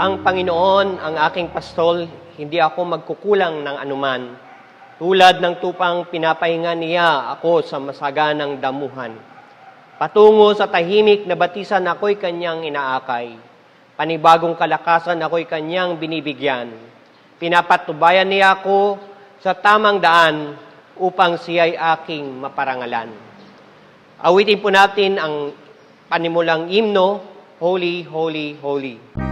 Ang Panginoon ang aking pastol, hindi ako magkukulang ng anuman. Tulad ng tupang pinapahinga niya ako sa masaganang damuhan. Patungo sa tahimik na batisan ako'y kanyang inaakay. Panibagong kalakasan ako'y kanyang binibigyan. Pinapatubayan niya ako sa tamang daan upang siya'y aking maparangalan. Awitin po natin ang panimulang himno, Holy, Holy, Holy.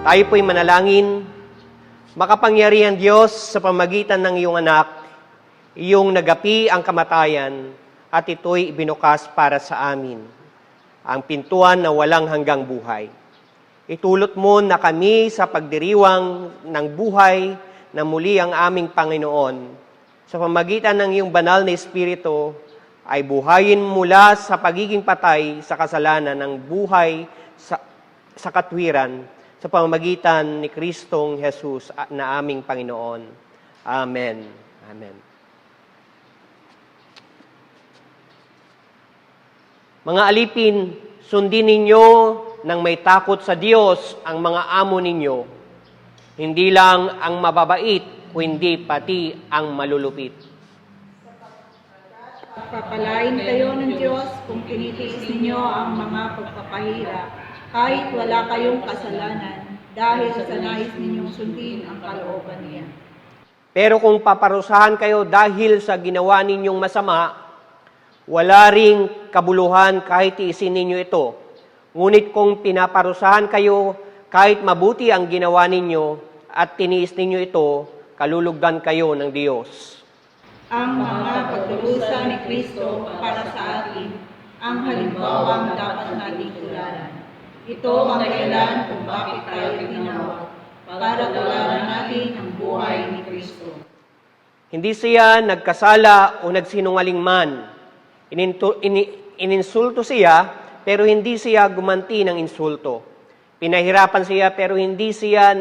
Tayo po'y manalangin. Makapangyarihan Diyos, sa pamagitan ng iyong anak, iyong nagapi ang kamatayan at ito'y ibinukas para sa amin, ang pintuan na walang hanggang buhay. Itulot mo na kami sa pagdiriwang ng buhay na muli ang aming Panginoon. Sa pamagitan ng iyong banal na Espiritu, ay buhayin mula sa pagiging patay sa kasalanan ng buhay sa katwiran, sa pamamagitan ni Kristong Jesus na aming Panginoon. Amen. Amen. Mga alipin, sundin ninyo ng may takot sa Diyos ang mga amo ninyo, hindi lang ang mababait, kundi pati ang malulupit. Pagpapalain kayo ng Diyos kung tinitiis ninyo ang mga pagpapahirap, kahit wala kayong kasalanan, dahil sa nais ninyong sundin ang kalooban niya. Pero kung paparusahan kayo dahil sa ginawa ninyong masama, wala ring kabuluhan kahit tiisin ninyo ito. Ngunit kung pinaparusahan kayo kahit mabuti ang ginawa ninyo at tiniis ninyo ito, kalulugdan kayo ng Diyos. ang mga pagdurusa ni Kristo para sa atin ang halimbawang dapat nating tularan. Ito ang dahilan kung bakit tayo tinawag, para tularan natin ang buhay ni Kristo. Hindi siya nagkasala o nagsinungaling man. Ininsulto siya, pero hindi siya gumanti ng insulto. Pinahirapan siya, pero hindi siya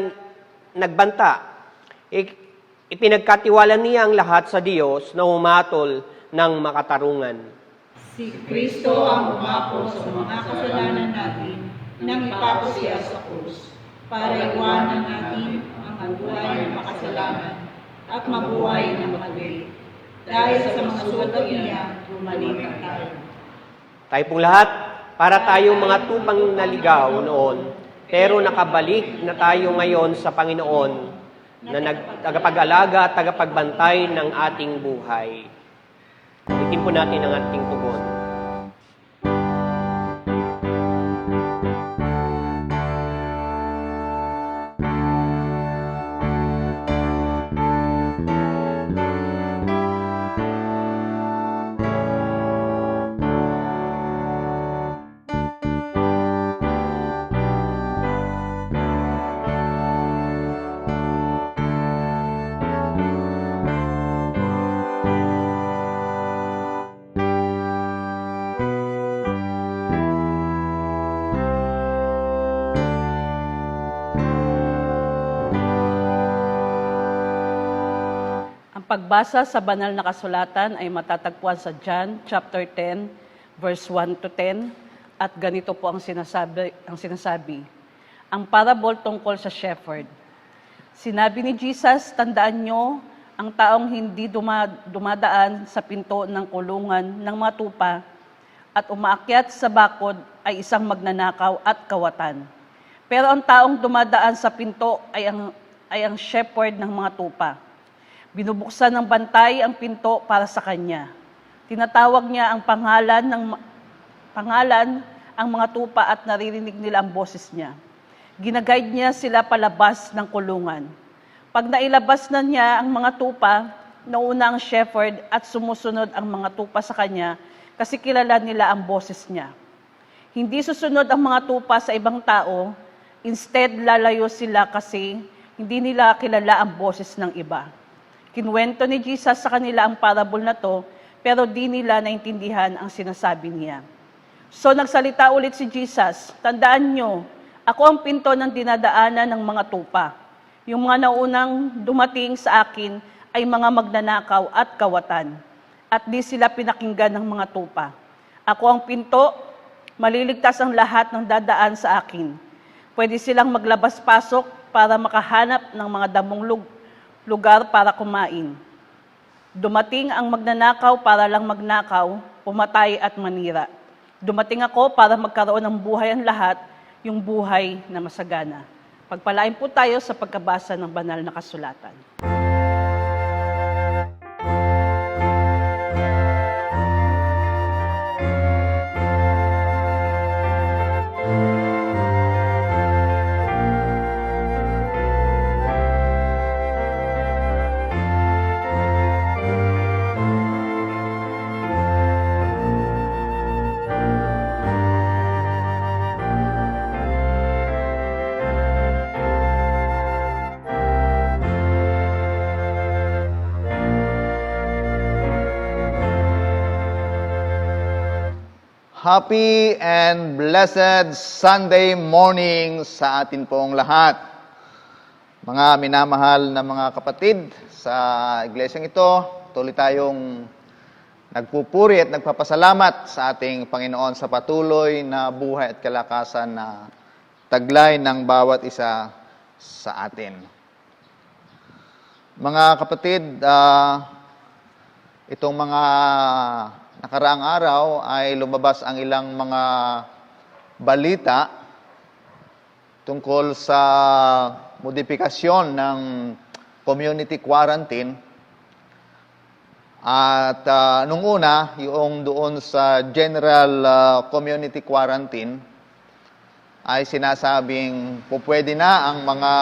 nagbanta. Ipinagkatiwala niya ang lahat sa Diyos na humatol ng makatarungan. Si Kristo ang umako sa mga kasalanan natin nang ipako siya sa krus, para iwanan natin ang buhay ng makasalanan at mabuhay ng matuwid. Dahil sa mga sugat niya, lumalipat tayo. Tayo pong lahat, para tayong mga tupang naligaw noon, pero nakabalik na tayo ngayon sa Panginoon na tagapag-alaga at tagapagbantay ng ating buhay. Ulitin po natin ang ating tugon. Pagbasa sa banal na kasulatan ay matatagpuan sa John chapter 10 verse 1 to 10 at ganito po ang sinasabi. Ang parable tungkol sa shepherd. Sinabi ni Jesus, tandaan nyo, ang taong hindi dumadaan sa pinto ng kulungan ng mga tupa at umaakyat sa bakod ay isang magnanakaw at kawatan. Pero ang taong dumadaan sa pinto ay ang shepherd ng mga tupa. Binubuksan ng bantay ang pinto para sa kanya. Tinatawag niya ang pangalan ang mga tupa at naririnig nila ang boses niya. Ginaguide niya sila palabas ng kulungan. Pag nailabas na niya ang mga tupa, nauna ang shepherd at sumusunod ang mga tupa sa kanya kasi kilala nila ang boses niya. Hindi susunod ang mga tupa sa ibang tao, instead lalayo sila kasi hindi nila kilala ang boses ng iba. Kinuwento ni Jesus sa kanila ang parable na to, pero di nila naintindihan ang sinasabi niya. So nagsalita ulit si Jesus, tandaan nyo, ako ang pinto ng dinadaanan ng mga tupa. Yung mga naunang dumating sa akin ay mga magnanakaw at kawatan, at di sila pinakinggan ng mga tupa. Ako ang pinto, maliligtas ang lahat ng dadaan sa akin. Pwede silang maglabas-pasok para makahanap ng mga damong lugar para kumain. Dumating ang magnanakaw para lang magnakaw, pumatay at manira. Dumating ako para magkaroon ng buhay ang lahat, yung buhay na masagana. Pagpalain po tayo sa pagkabasa ng banal na kasulatan. Happy and blessed Sunday morning sa atin pong lahat. Mga minamahal na mga kapatid, sa iglesyang ito, tuloy tayong nagpupuri at nagpapasalamat sa ating Panginoon sa patuloy na buhay at kalakasan na taglay ng bawat isa sa atin. Mga kapatid, itong mga nakaraang araw ay lumabas ang ilang mga balita tungkol sa modifikasyon ng community quarantine. At nung una, yung doon sa general community quarantine, ay sinasabing pupwede na ang mga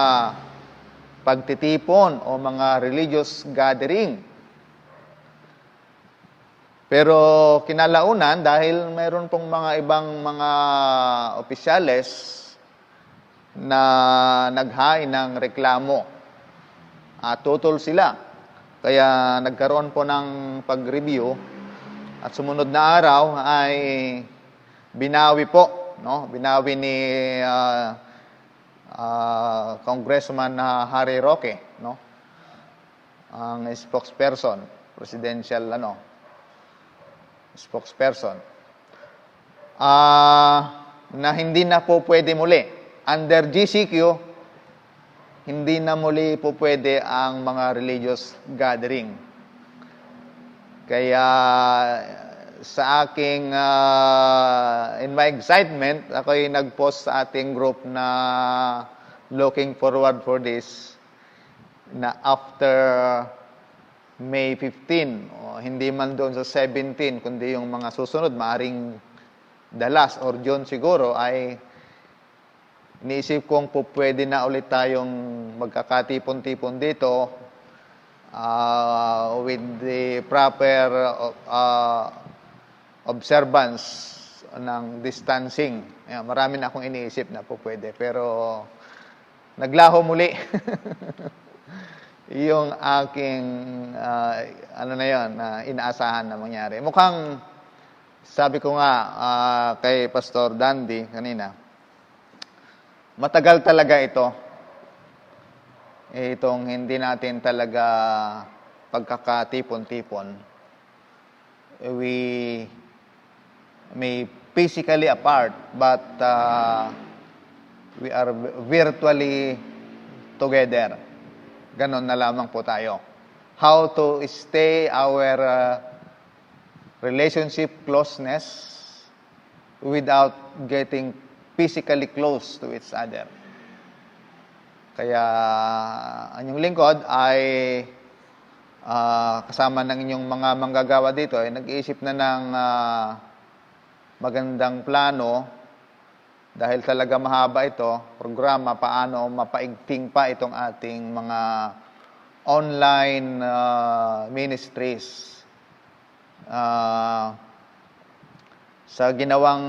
pagtitipon o mga religious gathering. Pero kinalaunan, dahil mayroon pong mga ibang mga opisyales na naghain ng reklamo, tutol sila. Kaya nagkaroon po ng pag-review at sumunod na araw ay binawi po, no? Binawi ni Congressman Harry Roque, no? Ang spokesperson, presidential spokesperson. Na hindi na po pwede muli. Under GCQ, hindi na muli po pwede ang mga religious gathering. Kaya sa aking, in my excitement, ako'y nag-post sa ating group na looking forward for this, na after May 15, hindi man doon sa 17, kundi yung mga susunod, maaring the last or June siguro, ay iniisip kong po pwede na ulit tayong magkakatipon-tipon dito with the proper observance ng distancing. Marami na akong iniisip na po pwede, pero naglaho muli. Yung aking, inaasahan na mangyari. Mukhang, sabi ko nga kay Pastor Dandy kanina, matagal talaga ito. Itong hindi natin talaga pagkakatipon-tipon. We may physically apart, but we are virtually together. Ganon na lamang po tayo. How to stay our relationship closeness without getting physically close to each other. Kaya ang inyong lingkod ay kasama ng inyong mga manggagawa dito ay nag-iisip na ng magandang plano dahil talaga mahaba ito, programa, paano mapaigting pa itong ating mga online ministries. Sa ginawang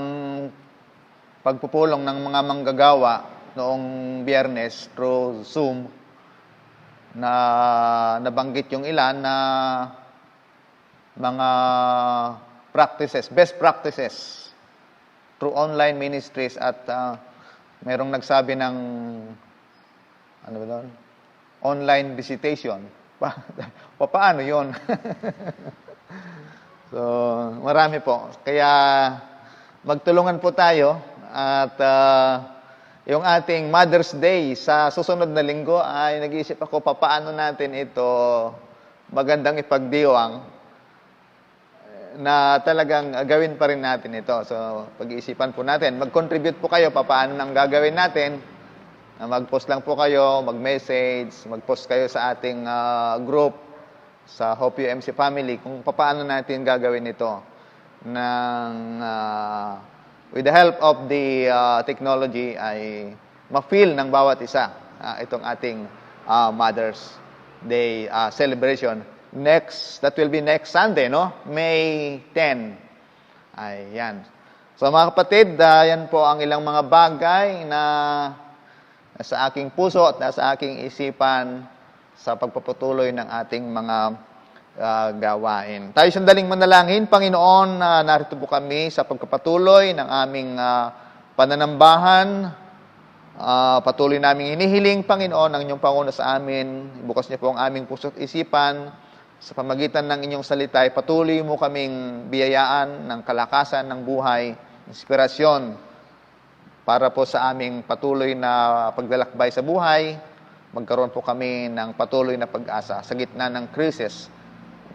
pagpupulong ng mga manggagawa noong Biyernes through Zoom, na nabanggit yung ilan na mga practices, best practices through online ministries at merong nagsabi ng online visitation. Paano yun? So, marami po. Kaya magtulungan po tayo at yung ating Mother's Day sa susunod na linggo ay nag-iisip ako paano natin ito magandang ipagdiwang na talagang gawin pa rin natin ito. So, pag-iisipan po natin. Mag-contribute po kayo paano nang gagawin natin. Mag-post lang po kayo, mag-message, mag-post kayo sa ating group, sa Hope UMC Family, kung paano natin gagawin ito. With the help of the technology, ay ma-feel ng bawat isa itong ating Mother's Day celebration. That will be next Sunday, no? May 10. Ayan. So mga kapatid, yan po ang ilang mga bagay na sa aking puso at sa aking isipan sa pagpapatuloy ng ating mga gawain. Tayo sandaling manalangin. Panginoon, narito po kami sa pagpapatuloy ng aming pananambahan. Patuloy namin hinihiling, Panginoon, ang inyong panguna sa amin. Bukas niyo po ang aming puso at isipan. Sa pamagitan ng inyong salita, patuloy mo kaming biyayaan ng kalakasan ng buhay, inspirasyon, para po sa aming patuloy na paglalakbay sa buhay, magkaroon po kami ng patuloy na pag-asa sa gitna ng krisis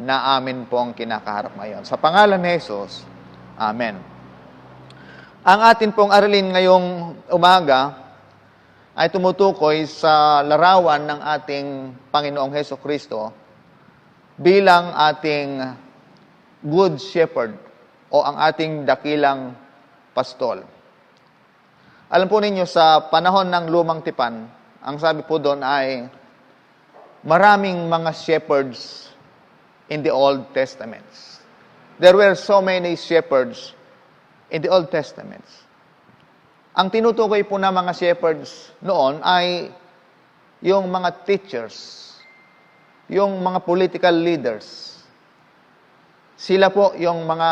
na amin pong kinakaharap ngayon. Sa pangalan ni Jesus, Amen. Ang atin pong aralin ngayong umaga ay tumutukoy sa larawan ng ating Panginoong Hesukristo bilang ating good shepherd o ang ating dakilang pastol. Alam po ninyo, sa panahon ng Lumang Tipan, ang sabi po doon ay maraming mga shepherds in the Old Testaments. there were so many shepherds in the Old Testament. Ang tinutukoy po ng mga shepherds noon ay yung mga teachers, yung mga political leaders. Sila po yung mga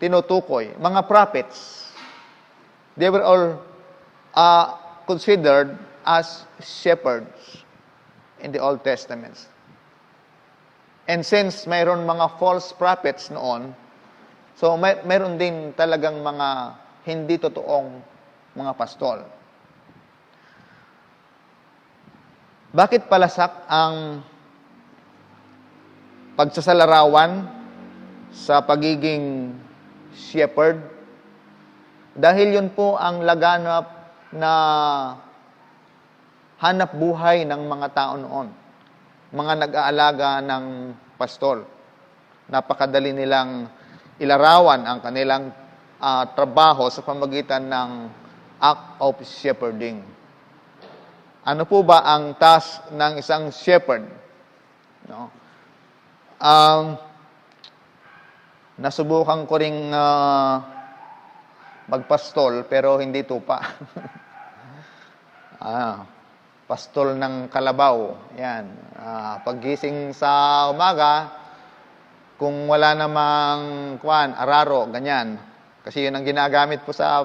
tinutukoy, mga prophets. They were all considered as shepherds in the Old Testament. And since mayroon mga false prophets noon, so mayroon din talagang mga hindi totoong mga pastol. Bakit palasak ang pagsasalarawan sa pagiging shepherd? Dahil yun po ang laganap na hanap buhay ng mga tao noon. Mga nag-aalaga ng pastol. Napakadali nilang ilarawan ang kanilang trabaho sa pamagitan ng act of shepherding. Ano po ba ang task ng isang shepherd? No? Nasubukan ko ring magpastol pero hindi tupa. Pastol ng kalabaw. Yan. Paggising sa umaga, kung wala namang araro, ganyan. Kasi yun ang ginagamit po sa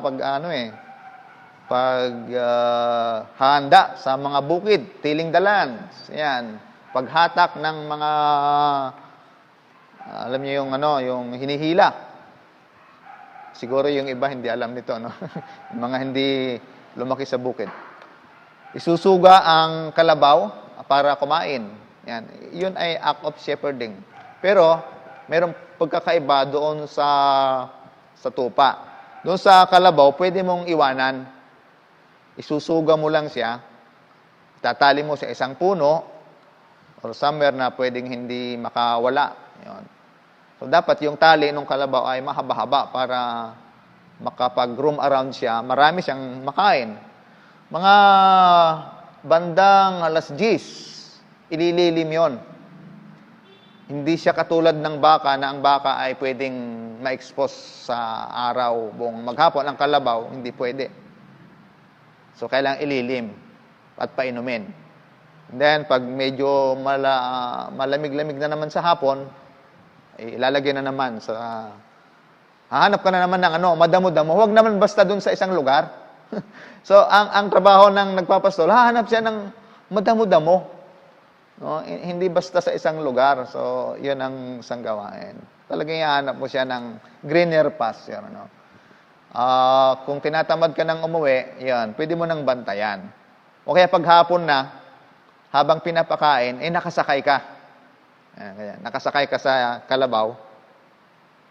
handa sa mga bukid, tiling dalan. Yan. Paghatak ng mga alam niyo yung hinihila. Siguro yung iba hindi alam nito, no? Yung mga hindi lumaki sa bukid. Isusuga ang kalabaw para kumain. Yan. Yun ay act of shepherding. Pero, mayroong pagkakaiba doon sa tupa. Doon sa kalabaw, pwede mong iwanan. Isusuga mo lang siya. Tatali mo sa isang puno or somewhere na pwedeng hindi makawala. Yun. So, dapat yung tali ng kalabaw ay mahaba-haba para makapag-roam around siya. Marami siyang makain. Mga bandang 10:00, ilililim yon. Hindi siya katulad ng baka na ang baka ay pwedeng ma-expose sa araw buong maghapon. Ang kalabaw, hindi pwede. So, kailangang ililim at painumin. And then, pag medyo malamig-lamig na naman sa hapon, ilalagay na naman sa... Hahanap ka na naman ng madamo-damo. Huwag naman basta dun sa isang lugar. So, ang trabaho ng nagpapastol, hahanap siya ng madamo-damo. No? Hindi basta sa isang lugar. So, yun ang isang gawain. Talagang hahanap mo siya ng greener pasture. No? Kung tinatamad ka ng umuwi, yan, pwede mo nang bantayan. O kaya paghapon na, habang pinapakain, nakasakay ka. Ayan, nakasakay ka sa kalabaw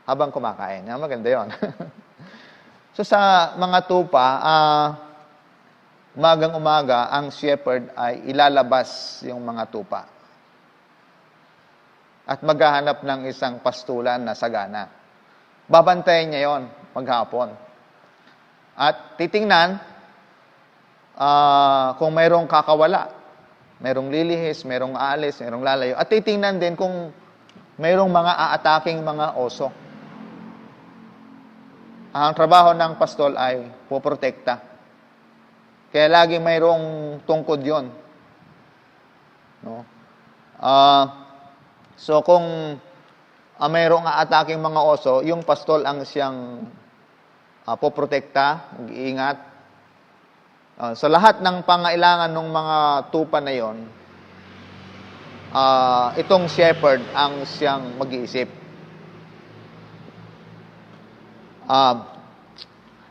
habang kumakain. Maganda yun. So sa mga tupa, umagang-umaga, ang shepherd ay ilalabas yung mga tupa. At maghahanap ng isang pastulan na sagana. Babantayan niya yon maghapon. At titingnan kung mayroong kakawala. Mayroong lilihis, mayroong aalis, mayroong lalayo. At titingnan din kung mayroong mga aataking mga oso. Ang trabaho ng pastol ay poprotekta. Kaya lagi mayroong tungkod yon. No? So kung mayroong aataking mga oso, yung pastol ang siyang poprotekta, mag-iingat. Sa lahat ng pangailangan ng mga tupa na yon, itong shepherd ang siyang mag-iisip.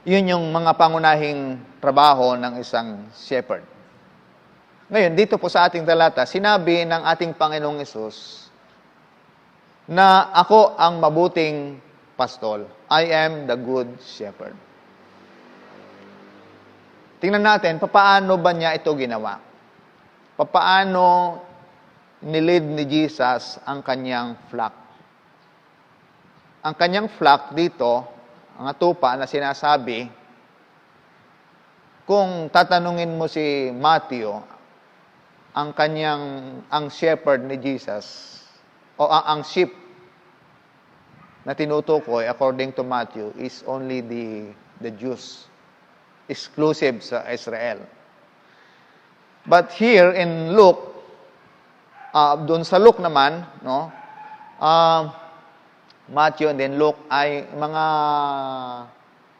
Yun yung mga pangunahing trabaho ng isang shepherd. Ngayon, dito po sa ating talata, sinabi ng ating Panginoong Hesus na ako ang mabuting pastol. I am the good shepherd. Tingnan natin, papaano ba niya ito ginawa? Papaano nilid ni Jesus ang kanyang flock? Ang kanyang flock dito, ang tupa na sinasabi, kung tatanungin mo si Matthew, ang shepherd ni Jesus, o ang sheep na tinutukoy according to Matthew is only the Jews, exclusive sa Israel. But here in Luke, doon sa Luke naman, no, Matthew and then Luke ay mga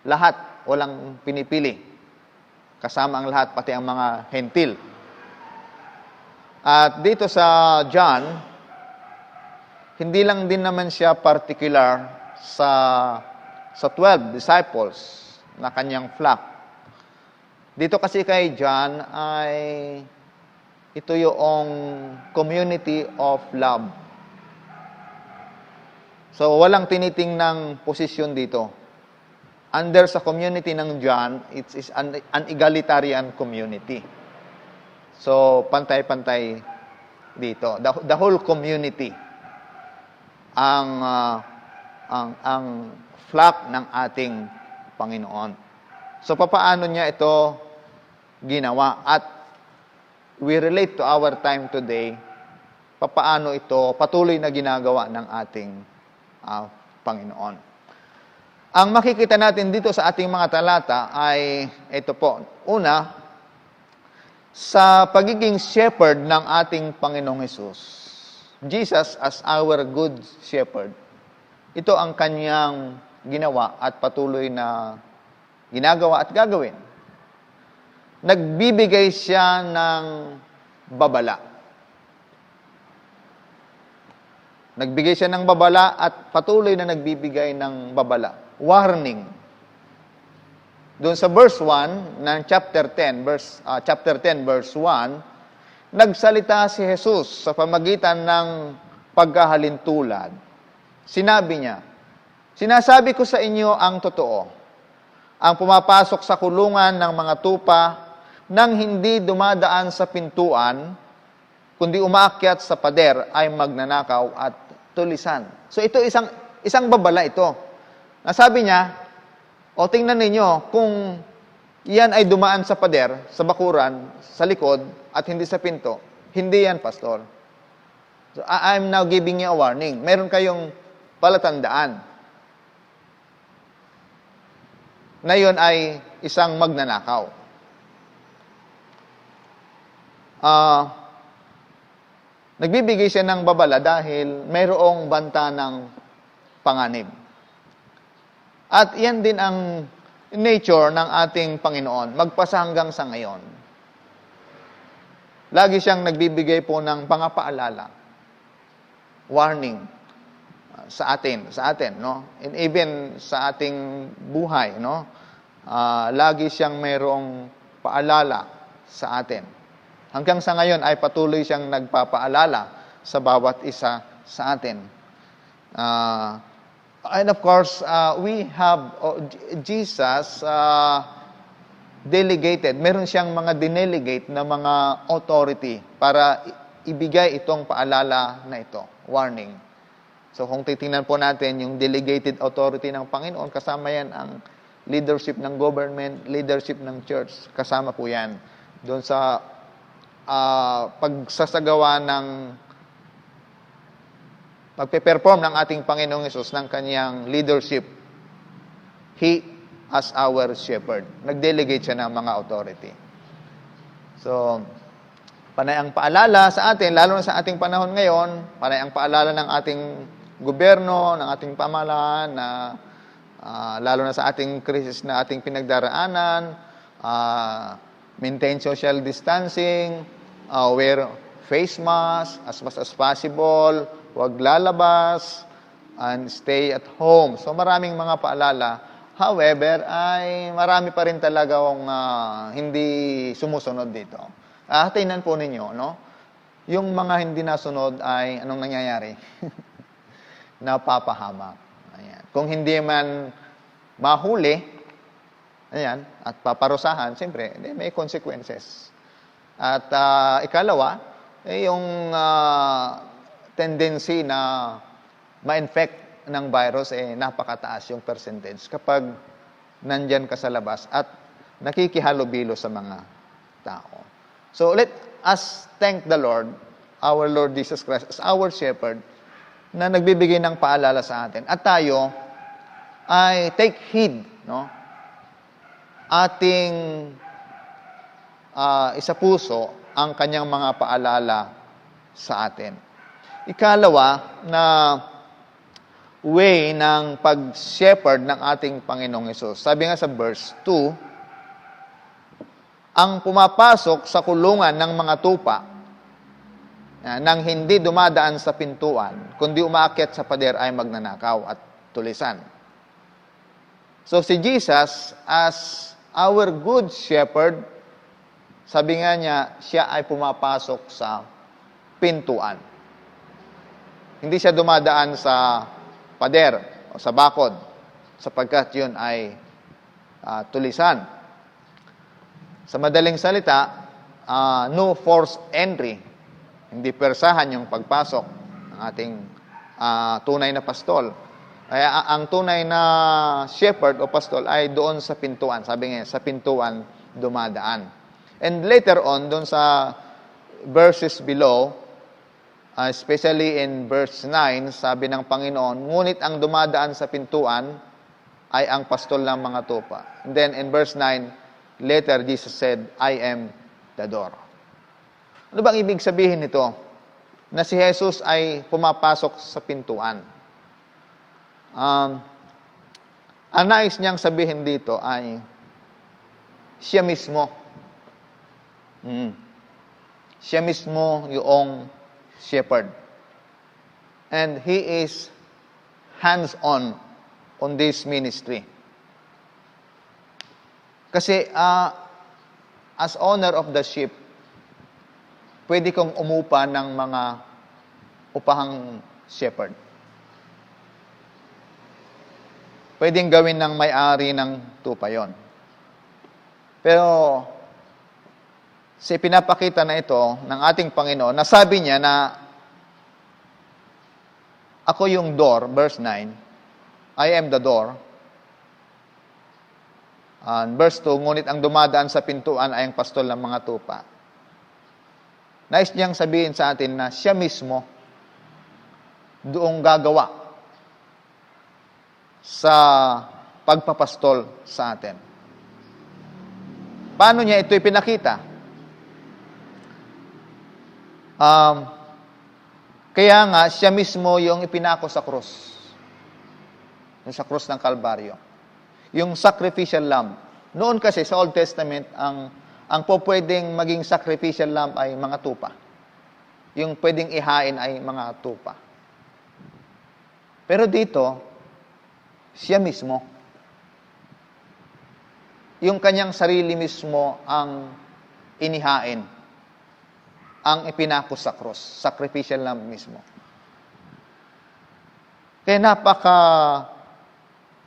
lahat, walang pinipili. Kasama ang lahat, pati ang mga hentil. At dito sa John, hindi lang din naman siya particular sa 12 disciples na kanyang flock. Dito kasi kay John ay ito yung community of love. So walang tinitingnang posisyon dito. Under sa community ng John, it is an egalitarian community. So pantay-pantay dito. The whole community ang flock ng ating Panginoon. So papaano niya ito ginawa? At we relate to our time today, papaano ito patuloy na ginagawa ng ating Panginoon. Ang makikita natin dito sa ating mga talata ay ito po. Una, sa pagiging shepherd ng ating Panginoong Hesus, Jesus as our good shepherd, ito ang kanyang ginawa at patuloy na ginagawa at gagawin. Nagbibigay siya ng babala. Nagbigay siya ng babala at patuloy na nagbibigay ng babala. Warning. Doon sa verse 1 ng chapter 10 verse 1, nagsalita si Jesus sa pamagitan ng pagkahalintulad. Sinabi niya, "Sinasabi ko sa inyo ang totoo. Ang pumapasok sa kulungan ng mga tupa nang hindi dumadaan sa pintuan, kundi umaakyat sa pader ay magnanakaw at tulisan." So ito isang babala ito. Nasabi niya, o tingnan ninyo, kung yan ay dumaan sa pader, sa bakuran, sa likod, at hindi sa pinto, hindi yan, pastor. So, I'm now giving you a warning. Meron kayong palatandaan na yun ay isang magnanakaw. Nagbibigay siya ng babala dahil mayroong banta ng panganib. At yan din ang nature ng ating Panginoon, magpasa hanggang sa ngayon. Lagi siyang nagbibigay po ng pangapaalala, warning sa atin, no? And even sa ating buhay, no? Lagi siyang mayroong paalala sa atin. Hanggang sa ngayon ay patuloy siyang nagpapaalala sa bawat isa sa atin. And of course, we have Jesus delegated. Meron siyang mga dinelegate na mga authority para ibigay itong paalala na ito, warning. So kung titingnan po natin yung delegated authority ng Panginoon, kasama yan ang leadership ng government, leadership ng church, kasama po yan. Doon sa pagsasagawa ng pagpe-perform ng ating Panginoong Hesus ng kanyang leadership, He as our shepherd. Nag-delegate siya ng mga authority. So, panay ang paalala sa atin, lalo na sa ating panahon ngayon, panay ang paalala ng ating gobyerno, ng ating pamahalaan, na lalo na sa ating krisis na ating pinagdaraanan, maintain social distancing, wear face mask as much as possible, huwag lalabas, and stay at home. So maraming mga paalala. However, ay marami pa rin talaga hindi sumusunod dito. Tingnan po ninyo, no? Yung mga hindi nasunod ay anong nangyayari? Napapahamak. Ayan. Kung hindi man mahuli, ayan, at paparusahan, siyempre, may consequences. At ikalawa, yung tendency na ma-infect ng virus, napakataas yung percentage kapag nandyan ka sa labas at nakikihalubilo sa mga tao. So let us thank the Lord, our Lord Jesus Christ, as our shepherd, na nagbibigay ng paalala sa atin. At tayo ay take heed, no? Ating isapuso ang kanyang mga paalala sa atin. Ikalawa na way ng pag-shepherd ng ating Panginoong Hesus. Sabi nga sa verse 2, ang pumapasok sa kulungan ng mga tupa nang hindi dumadaan sa pintuan, kundi umaakyat sa pader ay magnanakaw at tulisan. So si Jesus, as our good shepherd, sabi nga niya, siya ay pumapasok sa pintuan. Hindi siya dumadaan sa pader o sa bakod, sapagkat yun ay tulisan. Sa madaling salita, no forced entry. Hindi persahan yung pagpasok ng ating tunay na pastol. Kaya ang tunay na shepherd o pastol ay doon sa pintuan. Sabi nga, sa pintuan dumadaan. And later on, doon sa verses below, especially in verse 9, sabi ng Panginoon, ngunit ang dumadaan sa pintuan ay ang pastol ng mga tupa. And then in verse 9, later Jesus said, I am the door. Ano bang ibig sabihin nito? Na si Jesus ay pumapasok sa pintuan. Ang nais niyang sabihin dito ay siya mismo. Siya mismo yung shepherd. And He is hands-on this ministry. Kasi as owner of the sheep, pwede kong umupa ng mga upahang shepherd. Pwedeng gawin ng may-ari ng tupa yon. Pero si pinapakita na ito ng ating Panginoon, nasabi niya na ako yung door, verse 9, I am the door. And verse 2, ngunit ang dumadaan sa pintuan ay ang pastol ng mga tupa. Nais niyang sabihin sa atin na siya mismo doong gagawa sa pagpapastol sa atin. Paano niya ito ipinakita? Kaya nga, siya mismo yung ipinako sa krus. Yung sa krus ng Kalbaryo. Yung sacrificial lamb. Noon kasi sa Old Testament, ang pwedeng maging sacrificial lamb ay mga tupa. Yung pwedeng ihain ay mga tupa. Pero dito, siya mismo, yung kanyang sarili mismo ang inihain, ang ipinako sa cross, sacrificial lamb mismo. Kaya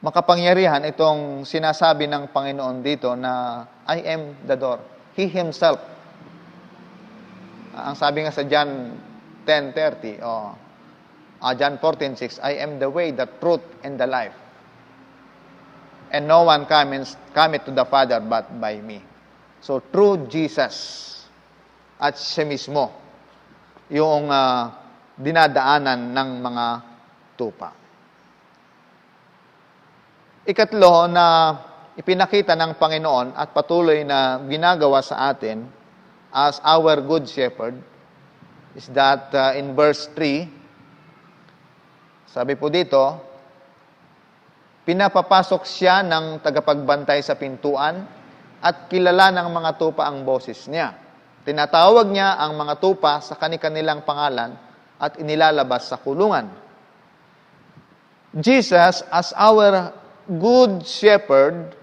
makapangyarihan itong sinasabi ng Panginoon dito na I am the door. He Himself. Ang sabi nga sa John 10:30, John 14:6, I am the way, the truth, and the life. And no one cometh to the Father but by me. So, through Jesus, at siya mismo, yung dinadaanan ng mga tupa. Ikatlo na ipinakita ng Panginoon at patuloy na ginagawa sa atin as our good shepherd is that in verse 3, sabi po dito, pinapapasok siya ng tagapagbantay sa pintuan at kilala ng mga tupa ang boses niya. Tinatawag niya ang mga tupa sa kani-kanilang pangalan at inilalabas sa kulungan. Jesus, as our good shepherd,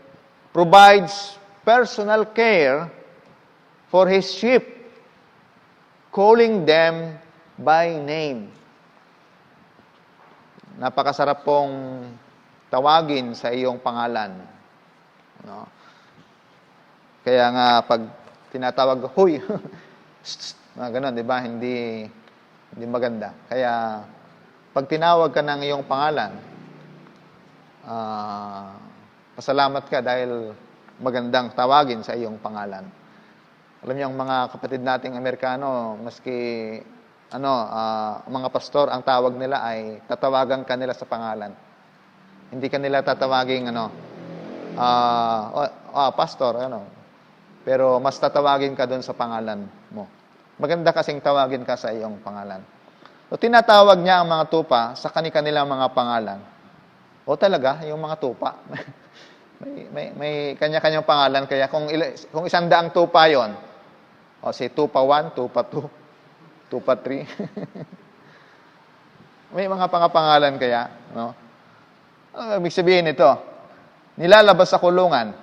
provides personal care for His sheep, calling them by name. Napakasarap pong tawagin sa iyong pangalan. No? Kaya nga, pag tinatawag, huy, mga ganun, di ba? Hindi maganda. Kaya, pag tinawag ka ng iyong pangalan, pasalamat ka dahil magandang tawagin sa iyong pangalan. Alam niyo, ang mga kapatid nating Amerikano, maski mga pastor, ang tawag nila ay tatawagan ka nila sa pangalan. Hindi ka nila tatawagin, pastor, Pero mas tatawagin ka doon sa pangalan mo. Maganda kasing tawagin ka sa iyong pangalan. So, tinatawag niya ang mga tupa sa kanilang mga pangalan. O talaga, yung mga tupa. may kanya-kanyang pangalan. Kaya kung 100 tupa yon, o si tupa 1, tupa 2, tupa 3. May mga pangalan kaya, no? Ibig sabihin ito, nilalabas sa kulungan.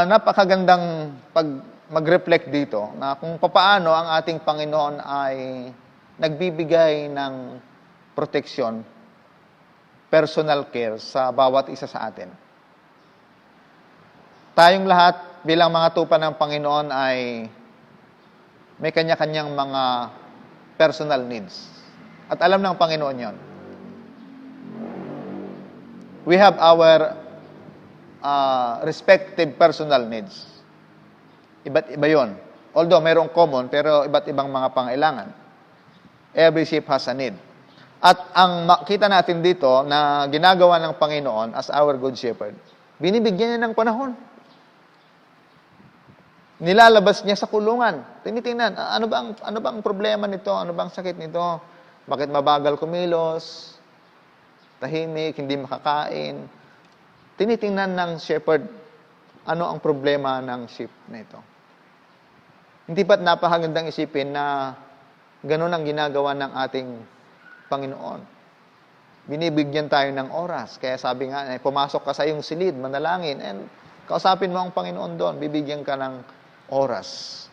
Napakagandang mag-reflect dito na kung papaano ang ating Panginoon ay nagbibigay ng proteksyon, personal care sa bawat isa sa atin. Tayong lahat bilang mga tupa ng Panginoon ay may kanya-kanyang mga personal needs. At alam ng Panginoon yon. We have our respective personal needs. Iba't iba yun. Although mayroong common, pero iba't ibang mga pangailangan. Every sheep has a need. At ang makita natin dito na ginagawa ng Panginoon as our good shepherd, binibigyan niya ng panahon. Nilalabas niya sa kulungan. Tinitingnan, ano bang problema nito? Ano bang sakit nito? Bakit mabagal kumilos? Tahimik, hindi makakain. Tinitingnan ng shepherd, ano ang problema ng sheep na ito. Hindi ba't napakagandang isipin na ganun ang ginagawa ng ating Panginoon. Binibigyan tayo ng oras. Kaya sabi nga, pumasok ka sa iyong silid, manalangin, and kausapin mo ang Panginoon doon. Bibigyan ka ng oras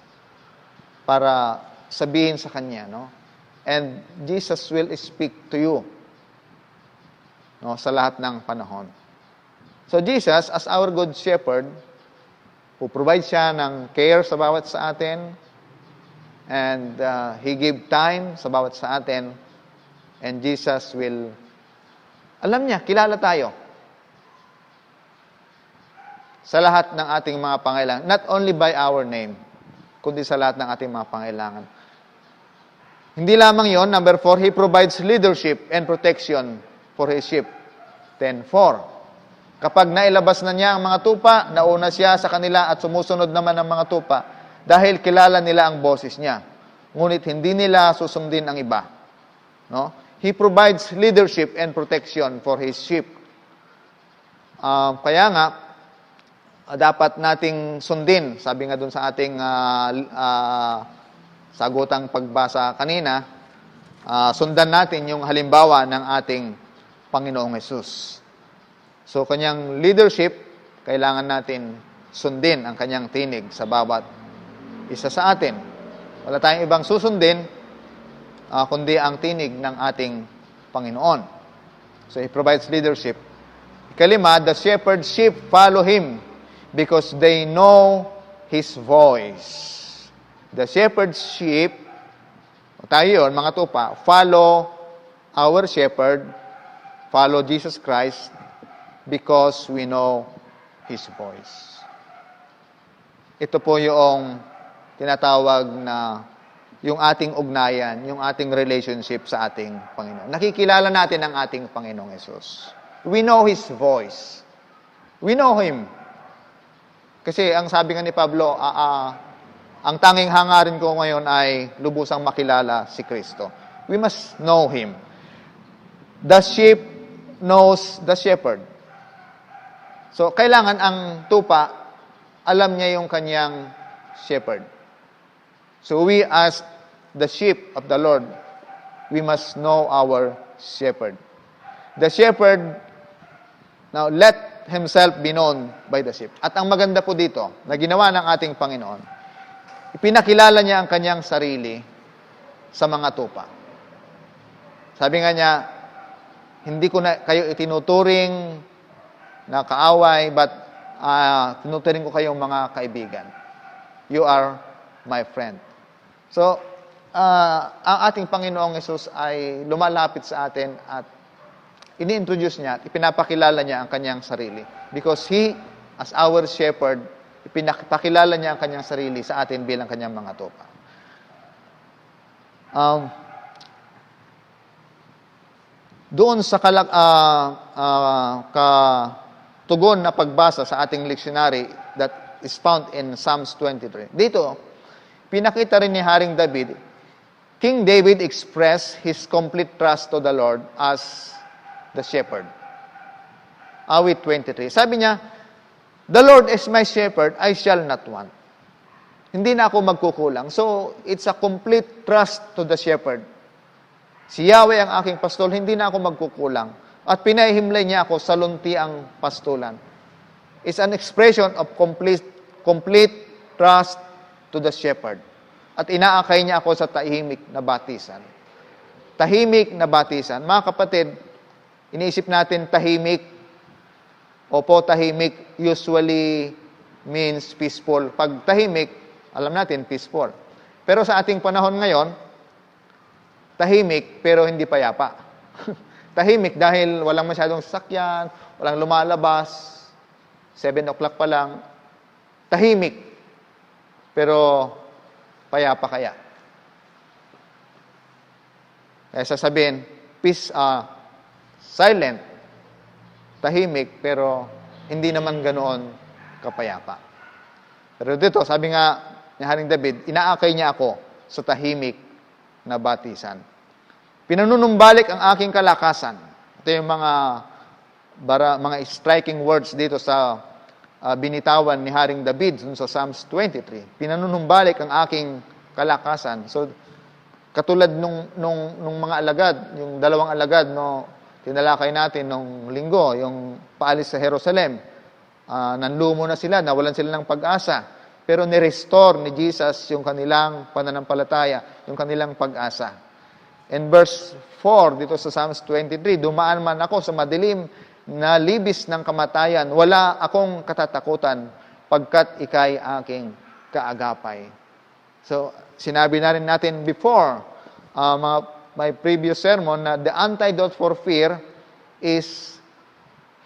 para sabihin sa Kanya, no? And Jesus will speak to you, no, sa lahat ng panahon. So Jesus, as our good shepherd, who provides siya ng care sa bawat sa atin, and He give time sa bawat sa atin, and Jesus will, alam niya, kilala tayo sa lahat ng ating mga pangailangan. Not only by our name, kundi sa lahat ng ating mga pangailangan. Hindi lamang yon. Number 4, He provides leadership and protection for His sheep. 10:4. Kapag nailabas na niya ang mga tupa, nauna siya sa kanila at sumusunod naman ang mga tupa dahil kilala nila ang boses niya. Ngunit hindi nila susundin ang iba. No? He provides leadership and protection for His sheep. Kaya nga, dapat nating sundin. Sabi nga dun sa ating sagutang pagbasa kanina, sundan natin yung halimbawa ng ating Panginoong Hesus. So, kanyang leadership, kailangan natin sundin ang kanyang tinig sa bawat isa sa atin. Wala tayong ibang susundin, kundi ang tinig ng ating Panginoon. So, He provides leadership. Ikalima, the shepherd's sheep follow Him because they know His voice. The shepherd's sheep, tayo yun, mga tupa, follow our shepherd, follow Jesus Christ, because we know His voice. Ito po yung tinatawag na yung ating ugnayan, yung ating relationship sa ating Panginoon. Nakikilala natin ang ating Panginoong Hesus. We know His voice. We know Him. Kasi ang sabi nga ni Pablo, ang tanging hangarin ko ngayon ay lubusang makilala si Kristo. We must know Him. The sheep knows the shepherd. So, kailangan ang tupa, alam niya yung kanyang shepherd. So, we as the sheep of the Lord, we must know our shepherd. The shepherd, now, let himself be known by the sheep. At ang maganda po dito, na ginawa ng ating Panginoon, ipinakilala niya ang kanyang sarili sa mga tupa. Sabi nga niya, hindi ko na kayo itinuturing na kaaway, but tinuturing ko kayong mga kaibigan. You are my friend. So, ang ating Panginoong Hesus ay lumalapit sa atin at ini-introduce niya at ipinapakilala niya ang kanyang sarili. Because He, as our shepherd, ipinapakilala niya ang kanyang sarili sa atin bilang kanyang mga tupa. Um, doon sa katugon na pagbasa sa ating lectionary that is found in Psalms 23. Dito, pinakita rin ni Haring David, King David expressed his complete trust to the Lord as the shepherd. Awit 23. Sabi niya, "The Lord is my shepherd, I shall not want." Hindi na ako magkukulang. So, it's a complete trust to the shepherd. Si Yahweh ang aking pastol, hindi na ako magkukulang. At pinahimlay niya ako sa luntiang pastulan. It's an expression of complete trust to the shepherd. At inaakay niya ako sa tahimik na batisan. Tahimik na batisan. Mga kapatid, iniisip natin tahimik. Opo, tahimik usually means peaceful. Pag tahimik, alam natin, peaceful. Pero sa ating panahon ngayon, tahimik pero hindi payapa. Tahimik dahil walang masyadong sasakyan, walang lumalabas, 7 o'clock pa lang. Tahimik pero payapa kaya. Kaya sasabihin, peace, silent, tahimik pero hindi naman ganoon kapayapa. Pero dito, sabi nga ni Haring David, inaakay niya ako sa tahimik na batisan. Pinanunumbalik ang aking kalakasan. Ito yung mga striking words dito sa binitawan ni Haring David sa Psalms 23. Pinanunumbalik ang aking kalakasan. So, katulad nung mga alagad, yung dalawang alagad, no, tinalakay natin nung linggo, yung paalis sa Jerusalem. Nanlumo na sila, nawalan sila ng pag-asa. Pero ni-restore ni Jesus yung kanilang pananampalataya, yung kanilang pag-asa. In verse 4, dito sa Psalms 23, dumaan man ako sa madilim na libis ng kamatayan, wala akong katatakutan pagkat ika'y aking kaagapay. So, sinabi na rin natin before, my previous sermon, na the antidote for fear is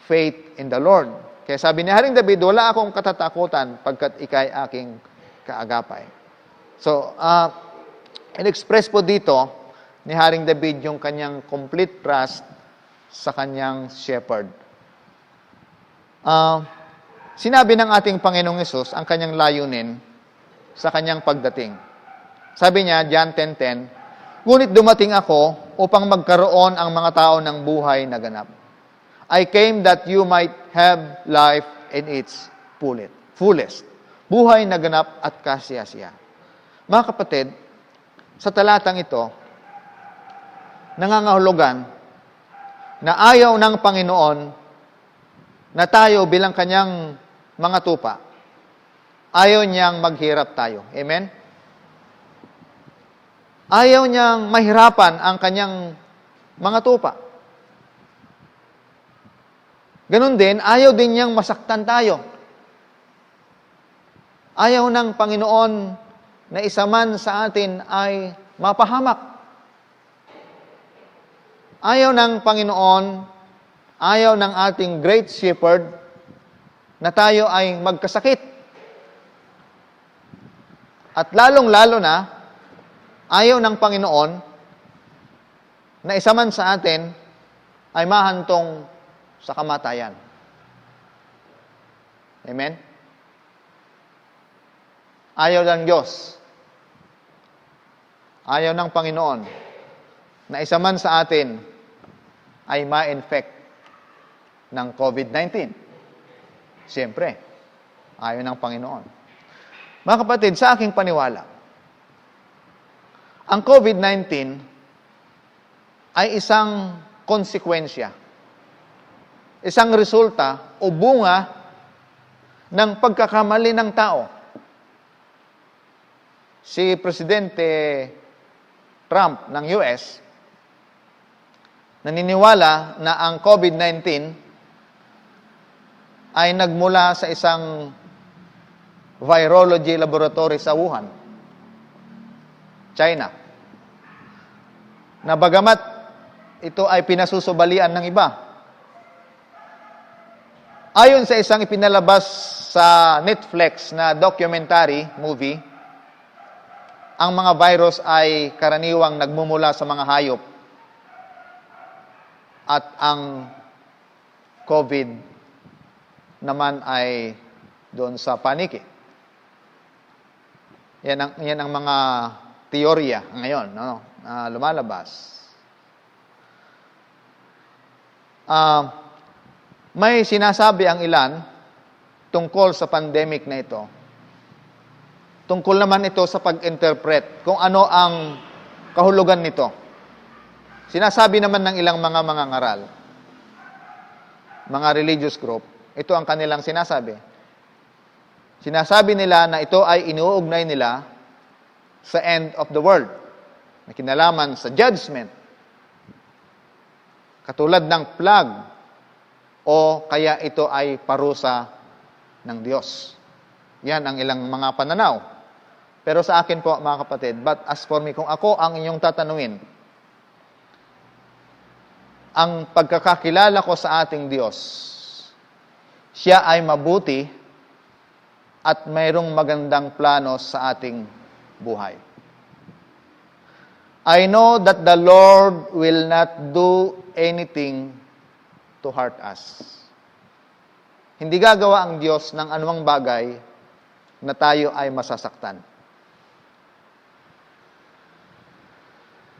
faith in the Lord. Kaya sabi ni Haring David, wala akong katatakutan pagkat ika'y aking kaagapay. So, in-express po dito ni Haring David yung kanyang complete trust sa kanyang shepherd. Sinabi ng ating Panginoong Hesus ang kanyang layunin sa kanyang pagdating. Sabi niya, John 10:10, "Ngunit dumating ako upang magkaroon ang mga tao ng buhay na ganap. I came that you might have life in its fullest." Buhay na ganap at kasiyasiya. Mga kapatid, sa talatang ito, nangangahulugan na ayaw ng Panginoon na tayo bilang kanyang mga tupa, ayaw niyang maghirap tayo. Amen? Ayaw niyang mahirapan ang kanyang mga tupa. Ganon din, ayaw din niyang masaktan tayo. Ayaw ng Panginoon na isa man sa atin ay mapahamak. Ayaw ng Panginoon, ayaw ng ating great shepherd na tayo ay magkasakit. At lalong-lalo na, ayaw ng Panginoon na isa man sa atin ay mahantong sa kamatayan. Amen? Ayaw ng Diyos, ayaw ng Panginoon na isa man sa atin ay ma-infect ng COVID-19. Siyempre, ayaw ng Panginoon. Mga kapatid, sa aking paniwala, ang COVID-19 ay isang konsekwensya, isang resulta o bunga ng pagkakamali ng tao. Si Presidente Trump ng US, naniniwala na ang COVID-19 ay nagmula sa isang virology laboratory sa Wuhan, China. Na bagamat ito ay pinasusubalian ng iba. Ayon sa isang ipinalabas sa Netflix na documentary movie, ang mga virus ay karaniwang nagmumula sa mga hayop at ang COVID naman ay doon sa paniki. Yan ang mga teorya ngayon, no? Lumalabas. May sinasabi ang ilan tungkol sa pandemic na ito. Tungkol naman ito sa pag-interpret kung ano ang kahulugan nito. Sinasabi naman ng ilang mga ngaral, mga religious group, ito ang kanilang sinasabi. Sinasabi nila na ito ay inuugnay nila sa end of the world, na kinalaman sa judgment, katulad ng plague, o kaya ito ay parusa ng Diyos. Yan ang ilang mga pananaw. Pero sa akin po, mga kapatid, but as for me, kung ako ang inyong tatanungin, ang pagkakakilala ko sa ating Diyos, siya ay mabuti at mayroong magandang plano sa ating buhay. I know that the Lord will not do anything to hurt us. Hindi gagawa ang Diyos ng anumang bagay na tayo ay masasaktan.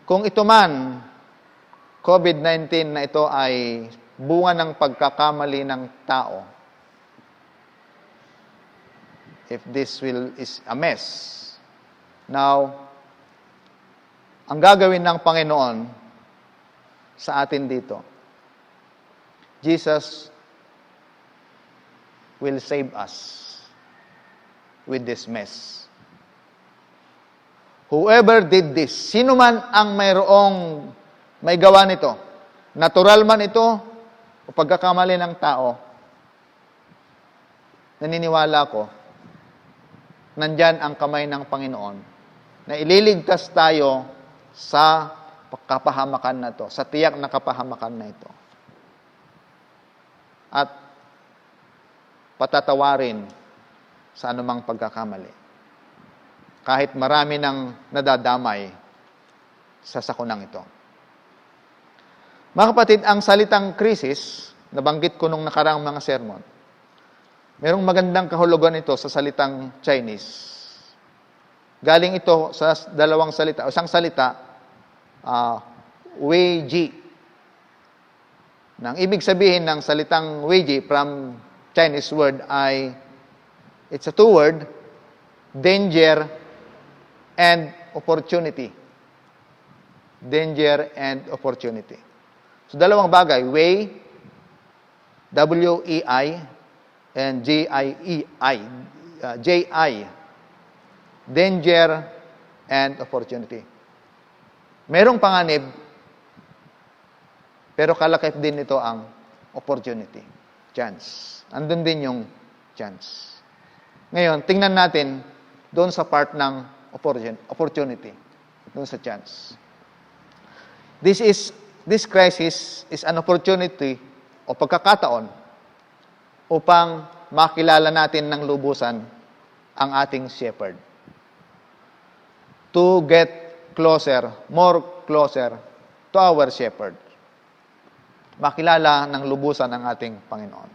Kung ito man, COVID-19 na ito ay bunga ng pagkakamali ng tao, if this is a mess, now, ang gagawin ng Panginoon sa atin dito, Jesus will save us with this mess. Whoever did this, sino man ang mayroong may gawa nito, natural man ito o pagkakamali ng tao, naniniwala ko, nandyan ang kamay ng Panginoon na ililigtas tayo sa kapahamakan na ito, sa tiyak na kapahamakan na ito. At patatawarin sa anumang pagkakamali. Kahit marami nang nadadamay sa sakunang ito. Mga kapatid, ang salitang krisis, nabanggit ko nung nakaraang mga sermon, merong magandang kahulugan ito sa salitang Chinese. Galing ito sa dalawang salita, o isang salita, Wei Ji. Nang ibig sabihin ng salitang Wei Ji from Chinese word ay, it's a two word, danger and opportunity. Danger and opportunity. So, dalawang bagay, Wei, W-E-I, and J-I-E-I, J-I, danger and opportunity. Merong panganib, pero kalakip din ito ang opportunity, chance. Andun din yung chance. Ngayon, tingnan natin doon sa part ng opportunity, doon sa chance. This crisis is an opportunity o pagkakataon upang makilala natin ng lubusan ang ating shepherd. To get closer, more closer to our shepherd. Makilala ng lubusan ang ating Panginoon.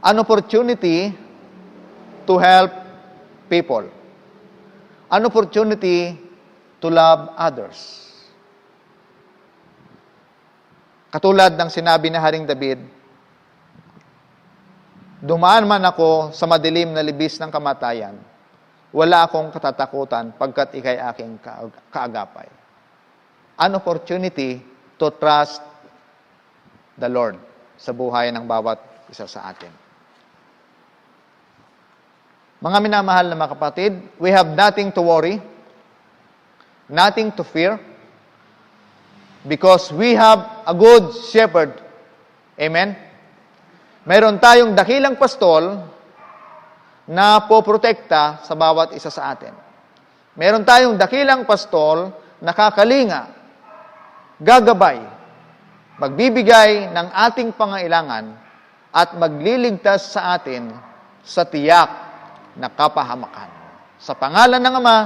An opportunity to help people. An opportunity to love others. Katulad ng sinabi ni Haring David, dumaan man ako sa madilim na libis ng kamatayan, wala akong katatakutan pagkat ikay aking kaagapay. An opportunity to trust the Lord sa buhay ng bawat isa sa atin. Mga minamahal na mga kapatid, we have nothing to worry, nothing to fear, because we have a good shepherd. Amen? Mayroon tayong dakilang pastol na poprotekta sa bawat isa sa atin. Mayroon tayong dakilang pastol na kakalinga, gagabay, magbibigay ng ating pangailangan at magliligtas sa atin sa tiyak na kapahamakan. Sa pangalan ng Ama,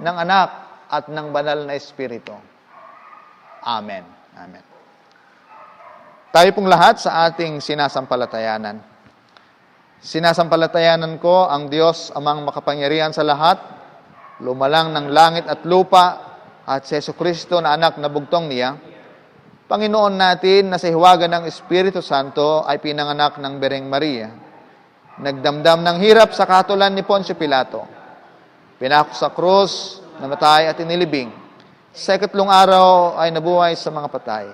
ng Anak, at ng Banal na Espiritu. Amen. Amen. Tayo pong lahat sa ating sinasampalatayanan. Sinasampalatayanan ko ang Diyos amang makapangyarihan sa lahat, lumalang ng langit at lupa, at si Jesucristo na anak na bugtong niya, Panginoon natin na sa hiwaga ng Espiritu Santo ay pinanganak ng Bereng Maria. Nagdamdam ng hirap sa kahatulan ni Poncio Pilato. Pinako sa krus, namatay at inilibing. Sa ikatlong araw ay nabuhay sa mga patay.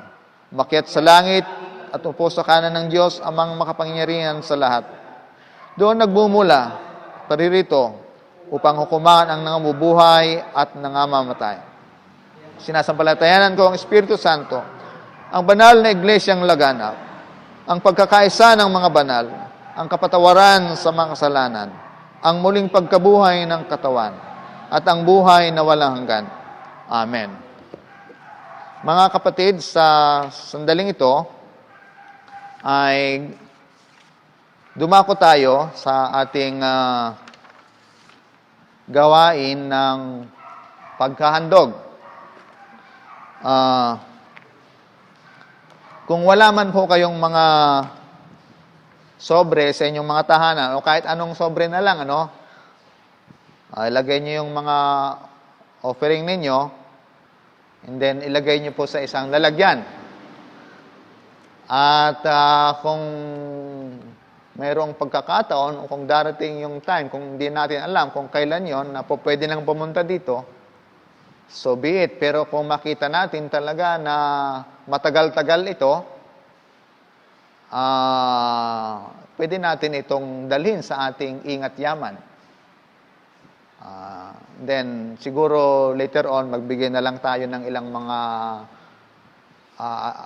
Umakyat sa langit at upo sa kanan ng Diyos amang makapangyarihan sa lahat. Doon nagmumula, paririto, upang hukuman ang nangamubuhay at nangamamatay. Sinasampalatayanan ko ang Espiritu Santo, ang banal na iglesyang laganap, ang pagkakaisa ng mga banal, ang kapatawaran sa mga kasalanan, ang muling pagkabuhay ng katawan, at ang buhay na walang hanggan. Amen. Mga kapatid, sa sandaling ito ay dumako tayo sa ating gawain ng pagkahandog. Kung wala man po kayong mga sobre sa inyong mga tahanan, o kahit anong sobre na lang, ilagay nyo yung mga offering ninyo, and then ilagay nyo po sa isang lalagyan. At kung mayroong pagkakataon o kung darating yung time, kung hindi natin alam kung kailan yon na po pwede nang pumunta dito, so be it. Pero kung makita natin talaga na matagal-tagal ito, pwede natin itong dalhin sa ating ingat yaman. Then, siguro later on, magbigay na lang tayo ng ilang mga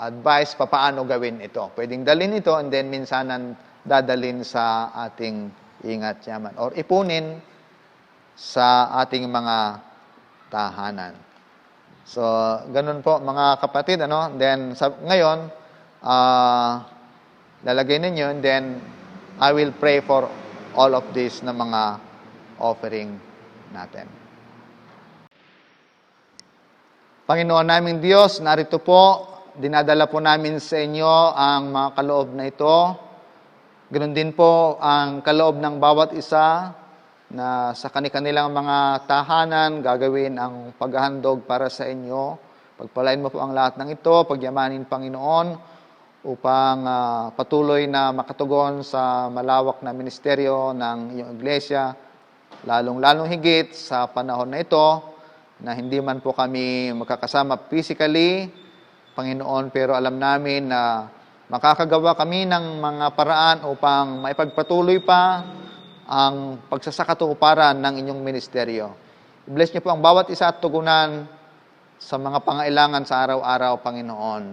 advice paano gawin ito. Pwedeng dalhin ito and then minsanan dadalhin sa ating ingat yaman or ipunin sa ating mga tahanan. So, ganun po mga kapatid, Then, ngayon, lalagay ninyo and then I will pray for all of this na mga offering natin. Panginoon naming Diyos, narito po, dinadala po namin sa inyo ang mga kaloob na ito. Ganoon din po ang kaloob ng bawat isa na sa kanilang mga tahanan gagawin ang paghahandog para sa inyo. Pagpalain mo po ang lahat ng ito, pagyamanin Panginoon, upang patuloy na makatugon sa malawak na ministeryo ng iyong iglesia, lalong-lalong higit sa panahon na ito na hindi man po kami magkakasama physically, Panginoon, pero alam namin na makakagawa kami ng mga paraan upang maipagpatuloy pa ang pagsasakatuparan ng inyong ministeryo. I-bless niyo po ang bawat isa at tugunan sa mga pangailangan sa araw-araw, Panginoon.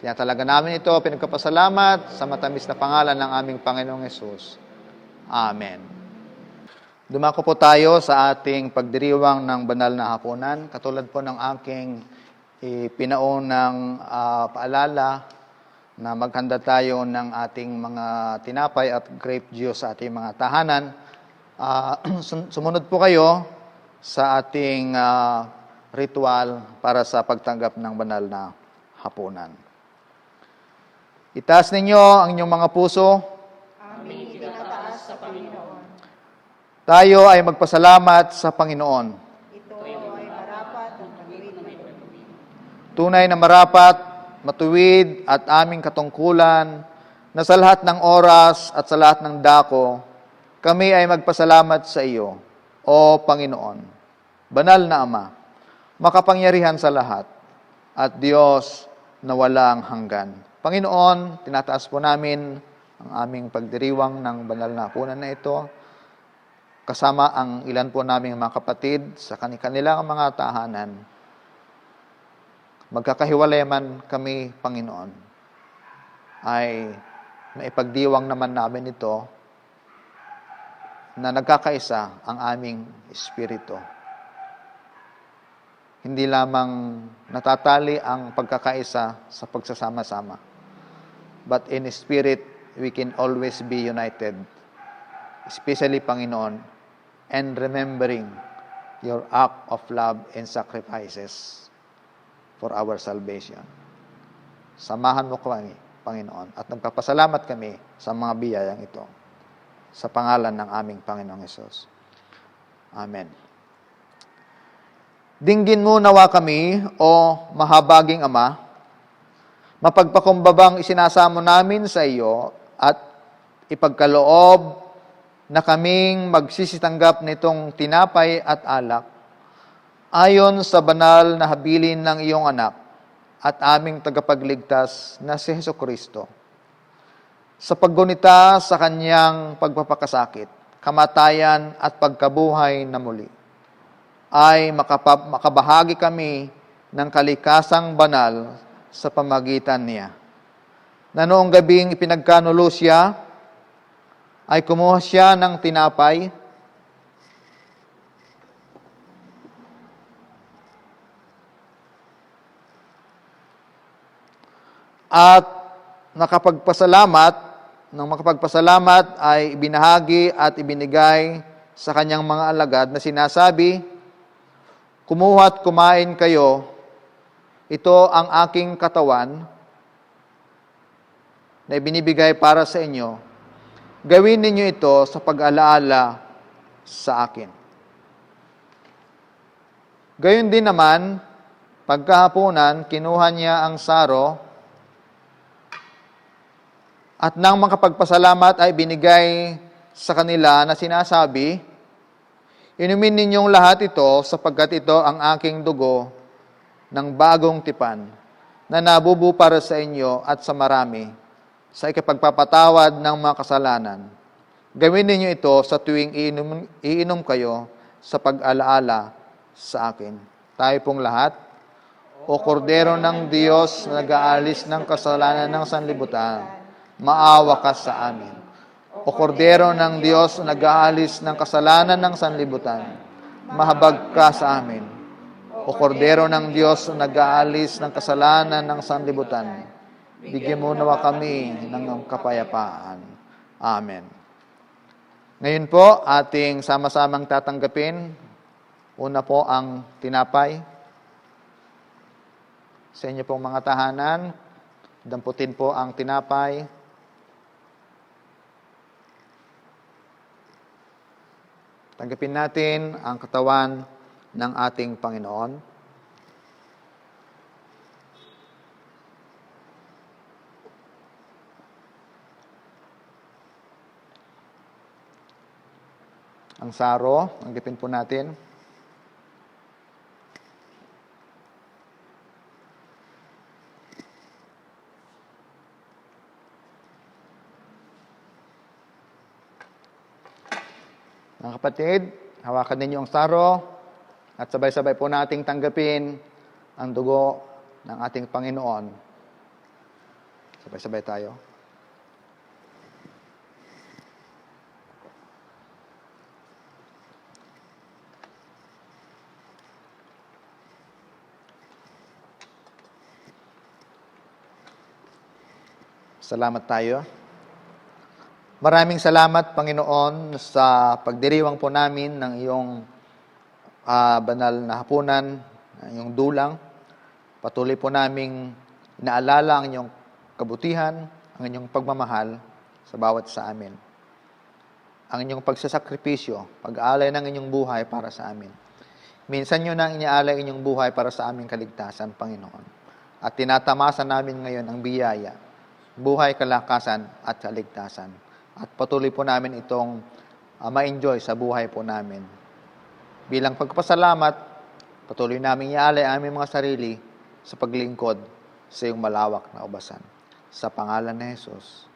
Tinatalaga namin ito, pinagkapasalamat sa matamis na pangalan ng aming Panginoong Hesus. Amen. Dumako po tayo sa ating pagdiriwang ng banal na hapunan. Katulad po ng aking ipinaunang paalala na maghanda tayo ng ating mga tinapay at grape juice sa ating mga tahanan. Sumunod po kayo sa ating ritual para sa pagtanggap ng banal na hapunan. Itaas ninyo ang inyong mga puso. Aming tinataas sa Panginoon. Tayo ay magpasalamat sa Panginoon. Ito ay marapat at matuwid na Tunay na marapat, matuwid at aming katungkulan na sa lahat ng oras at sa lahat ng dako, kami ay magpasalamat sa iyo, O Panginoon, banal na Ama, makapangyarihan sa lahat, at Diyos na walang hanggan. Panginoon, tinataas po namin ang aming pagdiriwang ng banal na hapunan na ito, kasama ang ilan po naming mga kapatid sa kanilang mga tahanan. Magkakahiwalay man kami, Panginoon, ay maipagdiwang naman namin ito na nagkakaisa ang aming espiritu. Hindi lamang natatali ang pagkakaisa sa pagsasama-sama, but in spirit, we can always be united. Especially, Panginoon, and remembering your act of love and sacrifices for our salvation. Samahan mo kami, Panginoon, at nagpapasalamat kami sa mga biyayang ito. Sa pangalan ng aming Panginoong Hesus. Amen. Dinggin mo nawa kami, o mahabaging Ama, mapagpakumbabang isinasamo namin sa iyo at ipagkaloob na kaming magsisitanggap nitong tinapay at alak ayon sa banal na habilin ng iyong anak at aming tagapagligtas na si Hesukristo. Sa paggunita sa kanyang pagpapakasakit, kamatayan at pagkabuhay na muli, ay makabahagi kami ng kalikasang banal sa pamagitan niya. Na noong gabing ipinagkanulo siya, ay kumuha siya ng tinapay, at makapagpasalamat ay ibinahagi at ibinigay sa kanyang mga alagad na sinasabi, "Kumuha't kumain kayo, ito ang aking katawan na ibinibigay para sa inyo. Gawin ninyo ito sa pag-alaala sa akin." Gayon din naman, pagkahapunan, kinuha niya ang saro, at nang makapagpasalamat ay binigay sa kanila na sinasabi, "Inumin ninyong lahat ito sapagkat ito ang aking dugo ng bagong tipan na nabubu para sa inyo at sa marami sa ikapagpapatawad ng mga kasalanan. Gawin ninyo ito sa tuwing iinom kayo sa pag-alaala sa akin." Tayo pong lahat. O Kordero ng Diyos na nag-aalis ng kasalanan ng sanlibutan, maawa ka sa amin. O Kordero ng Diyos na nag-aalis ng kasalanan ng sanlibutan, mahabag ka sa amin. O Kordero ng Diyos na nag-aalis ng kasalanan ng sanlibutan, bigyan mo nawa kami ng kapayapaan. Amen. Ngayon po, ating sama-samang tatanggapin. Una po ang tinapay. Sa inyo pong mga tahanan, damputin po ang tinapay. Tanggapin natin ang katawan ng ating Panginoon. Ang saro, tanggapin po natin. Mga kapatid, hawakan ninyo ang saro at sabay-sabay po nating tanggapin ang dugo ng ating Panginoon. Sabay-sabay tayo. Salamat tayo. Maraming salamat, Panginoon, sa pagdiriwang po namin ng iyong banal na hapunan, ng iyong dulang. Patuloy po naming inaalala ang inyong kabutihan, ang inyong pagmamahal sa bawat sa amin. Ang inyong pagsasakripisyo, pag-aalay ng inyong buhay para sa amin. Minsan nyo nang iniaalay inyong buhay para sa aming kaligtasan, Panginoon. At tinatamasan namin ngayon ang biyaya, buhay, kalakasan at kaligtasan. At patuloy po namin itong ma-enjoy sa buhay po namin. Bilang pagpasalamat, patuloy namin ialay ang aming mga sarili sa paglingkod sa iyong malawak na ubasan. Sa pangalan ni Jesus.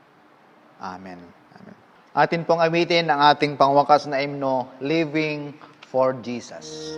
Amen. Amen. Atin pong amitin ang ating pangwakas na himno, Living for Jesus.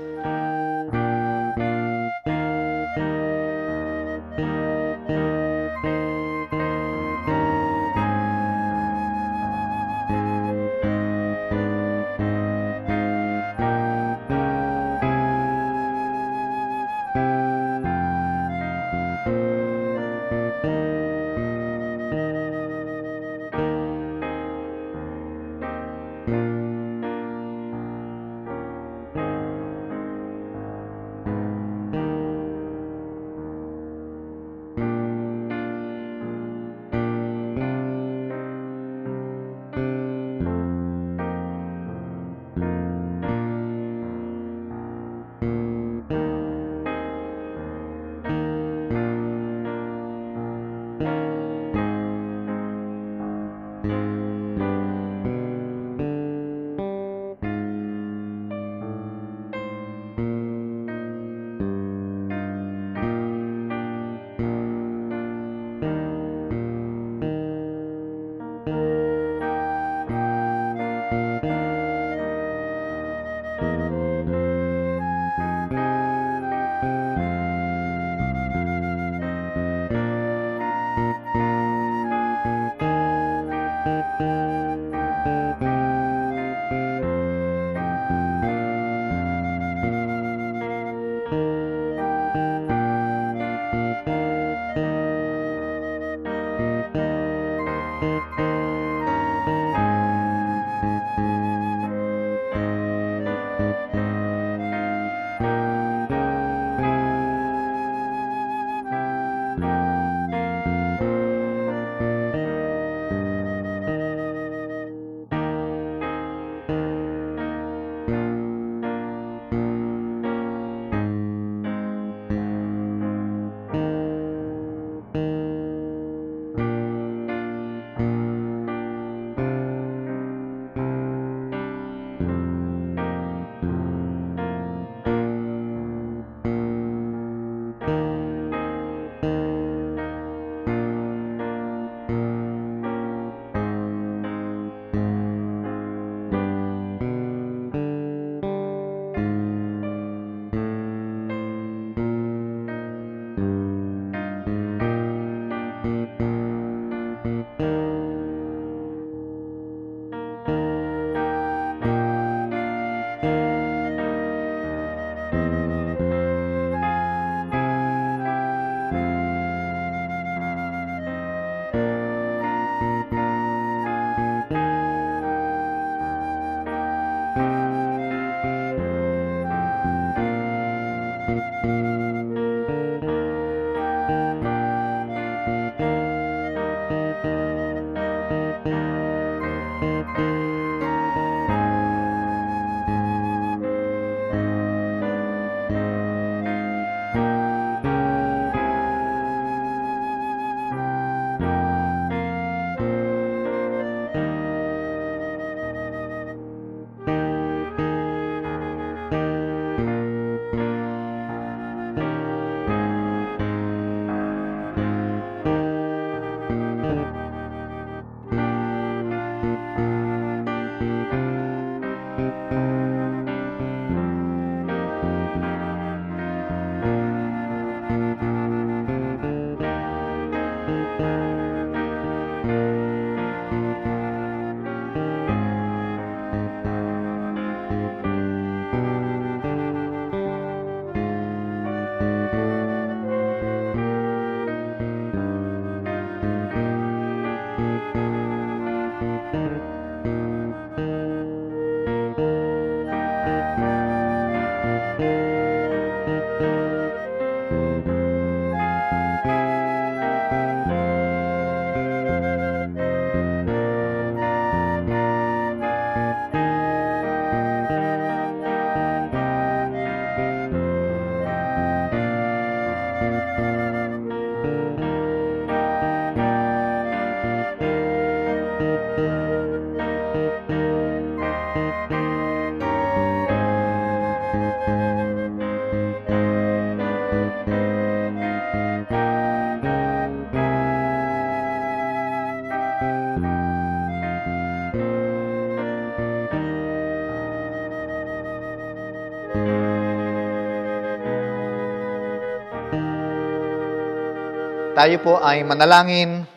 Tayo po ay manalangin.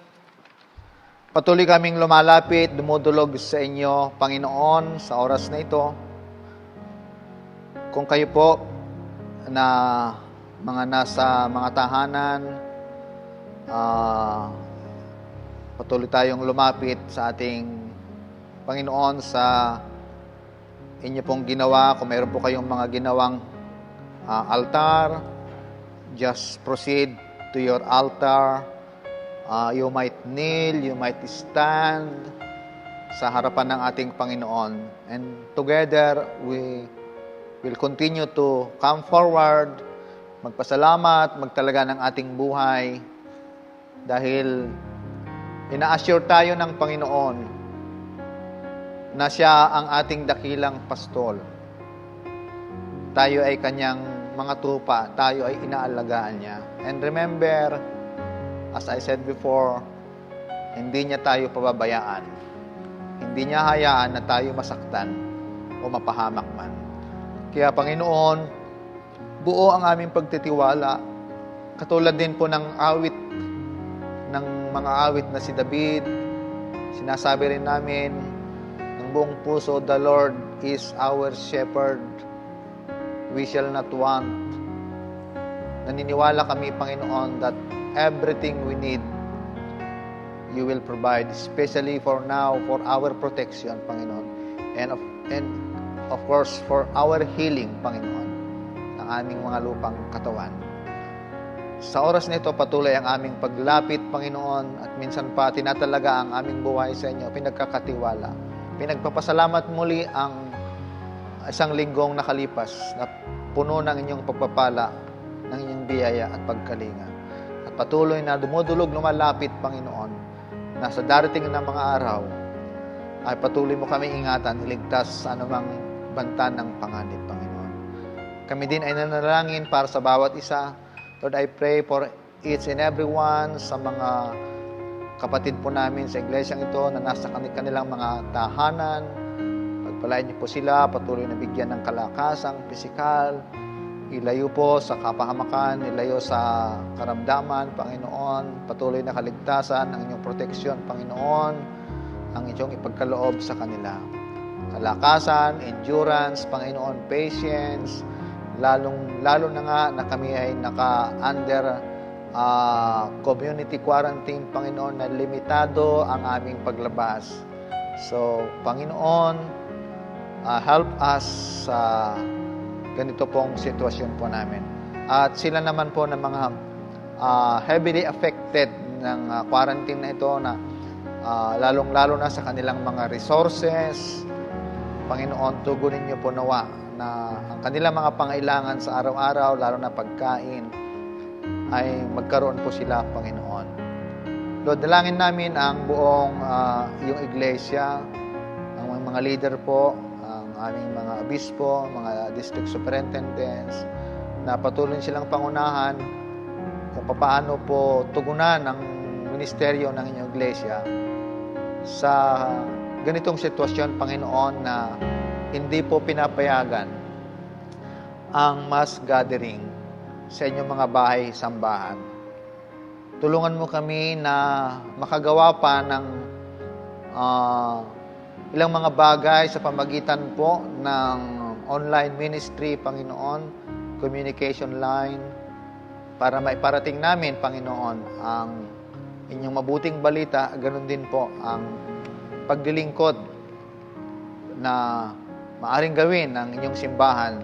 Patuloy kaming lumalapit, dumudulog sa inyo, Panginoon, sa oras na ito. Kung kayo po na mga nasa mga tahanan, patuloy tayong lumapit sa ating Panginoon sa inyo pong ginawa. Kung mayroon po kayong mga ginawang altar, just proceed to your altar. You might kneel, you might stand sa harapan ng ating Panginoon. And together, we will continue to come forward, magpasalamat, magtalaga ng ating buhay dahil ina-assure tayo ng Panginoon na siya ang ating dakilang pastol. Tayo ay kanyang mga tupa, tayo ay inaalagaan niya. And remember, as I said before, hindi niya tayo pababayaan. Hindi niya hayaan na tayo masaktan o mapahamak man. Kaya Panginoon, buo ang aming pagtitiwala. Katulad din po ng mga awit na si David, sinasabi rin namin ng buong puso, the Lord is our shepherd. We shall not want. Naniniwala kami, Panginoon, that everything we need, you will provide, especially for now, for our protection, Panginoon. And of course, for our healing, Panginoon, ng aming mga lupang katawan. Sa oras na ito, patuloy ang aming paglapit, Panginoon, at minsan pa tinatalaga ang aming buhay sa inyo, pinagkakatiwala. Pinagpapasalamat muli ang isang linggong nakalipas na puno ng inyong pagpapala, ng inyong biyaya at pagkalinga. At patuloy na dumudulog, lumalapit, Panginoon, na sa darating na mga araw ay patuloy mo kami ingatan, iligtas sa anumang banta ng panganib, Panginoon. Kami din ay nanalangin para sa bawat isa. Lord, I pray for each and everyone, sa mga kapatid po namin sa iglesyang ito na nasa kanilang mga tahanan. Pagpalain niyo po sila, patuloy na bigyan ng kalakasang pisikal, ilayo po sa kapahamakan, ilayo sa karamdaman, Panginoon, patuloy na kaligtasan, ang inyong proteksyon, Panginoon, ang inyong ipagkaloob sa kanila. Kalakasan, endurance, Panginoon, patience, lalo na nga na kami ay naka-under community quarantine, Panginoon, na limitado ang aming paglabas. So, Panginoon, help us sa ganito pong sitwasyon po namin. At sila naman po ng mga heavily affected ng quarantine na ito, na lalong-lalo na sa kanilang mga resources, Panginoon, tugunin niyo po nawa na ang kanilang mga pangailangan sa araw-araw, lalo na pagkain, ay magkaroon po sila, Panginoon. Lord, dalangin namin ang buong yung iglesia, ang mga leader po, ang aming mga obispo, mga district superintendents, na patuloy silang pangunahan kung paano po tugunan ang ministeryo ng inyong iglesia sa ganitong sitwasyon, Panginoon, na hindi po pinapayagan ang mass gathering sa inyong mga bahay-sambahan. Tulungan mo kami na makagawa pa ng ilang mga bagay sa pamagitan po ng online ministry, Panginoon, communication line, para maiparating namin, Panginoon, ang inyong mabuting balita, ganun din po ang paglilingkod na maaring gawin ng inyong simbahan,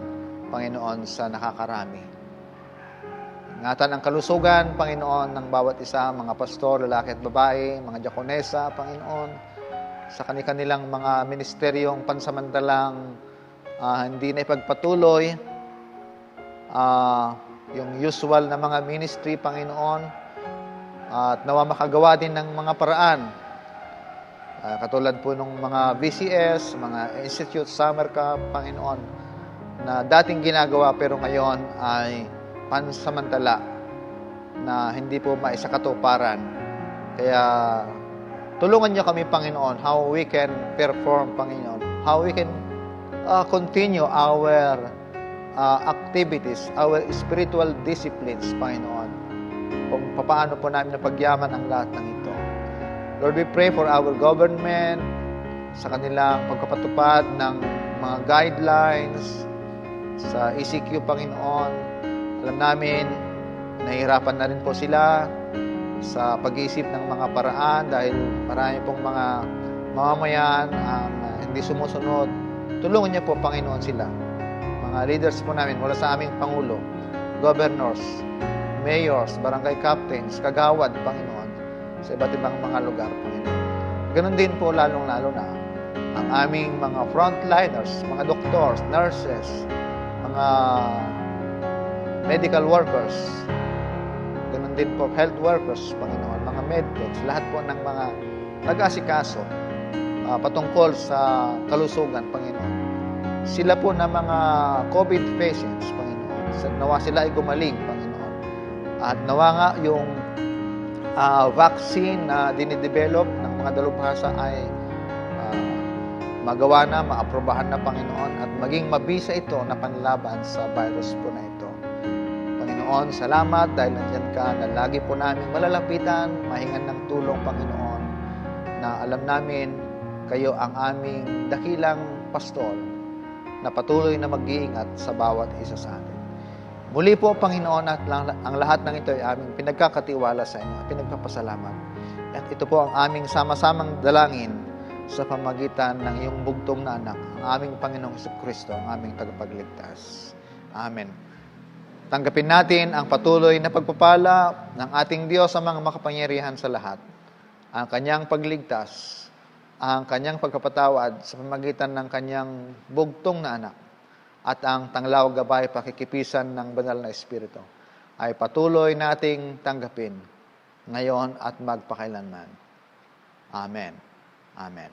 Panginoon, sa nakakarami. Ingatan ang kalusugan, Panginoon, ng bawat isa, mga pastor, lalaki at babae, mga diakonesa, Panginoon, sa kanilang mga ministeryong pansamantalang hindi na ipagpatuloy, yung usual na mga ministry, Panginoon, at nawa makagawa din ng mga paraan. Katulad po ng mga VCS, mga Institute Summer Camp, Panginoon, na dating ginagawa pero ngayon ay pansamantala na hindi po maisakatuparan. Kaya tulungan niyo kami, Panginoon, how we can perform, Panginoon, how we can continue our activities, our spiritual disciplines, Panginoon, kung paano po namin napagyaman ang lahat ng ito. Lord, we pray for our government, sa kanilang pagkapatupad ng mga guidelines, sa ECQ, Panginoon. Alam namin, nahihirapan na rin po sila sa pag-iisip ng mga paraan dahil marami pong mga mamamayan ang hindi sumusunod. Tulungan niyo po, Panginoon, sila. Mga leaders po namin mula sa aming Pangulo, governors, mayors, barangay captains, kagawad, Panginoon, sa iba't ibang mga lugar, Panginoon. Ganon din po lalong-lalo na ang aming mga frontliners, mga doctors, nurses, mga medical workers, ganon din po health workers, Panginoon, mga medtechs, lahat po ng mga nag-asikaso patungkol sa kalusugan, Panginoon. Sila po na mga COVID patients, Panginoon. Nawa sila ay gumaling, Panginoon. At nawa nga yung vaccine na dinidevelop ng mga dalubhasa ay magawa na, maaprobahan na, Panginoon, at maging mabisa ito na panlaban sa virus po na ito. Panginoon, salamat dahil nandyan ka na lagi po namin malalapitan, mahingan ng tulong, Panginoon, na alam namin kayo ang aming dakilang pastol na patuloy na mag-iingat sa bawat isa sa atin. Muli po, Panginoon, at ang lahat ng ito ay aming pinagkakatiwala sa inyo, pinagpapasalamat. At ito po ang aming sama-samang dalangin sa pamagitan ng iyong bugtong na anak, ang aming Panginoong Jesucristo, ang aming tagapagligtas. Amen. Tanggapin natin ang patuloy na pagpapala ng ating Diyos sa mga makapangyarihan sa lahat, ang kanyang pagligtas, ang kanyang pagkapatawad sa pamagitan ng kanyang bugtong na anak, at ang tanglaw gabay pakikipisan ng banal na Espiritu ay patuloy nating tanggapin ngayon at magpakailanman. Amen. Amen.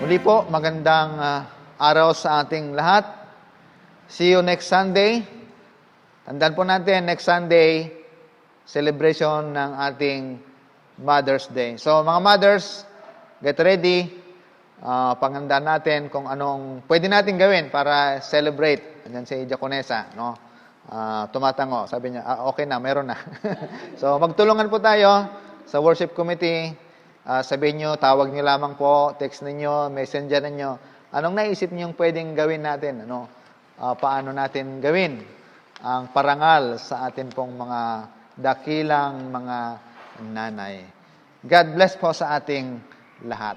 Muli po, magandang araw sa ating lahat. See you next Sunday. Tandaan po natin, next Sunday, celebration ng ating Mother's Day. So, mga mothers, get ready. Pangandaan natin kung anong pwede natin gawin para celebrate. Andyan si Diaconesa, no? Tumatango. Sabi niya, okay na, meron na. So, magtulungan po tayo sa worship committee. Sabihin nyo, tawag nyo lamang po, text ninyo, messenger ninyo. Anong naisip nyo pwedeng gawin natin? Paano natin gawin ang parangal sa atin pong mga dakilang mga nanay. God bless po sa ating lahat.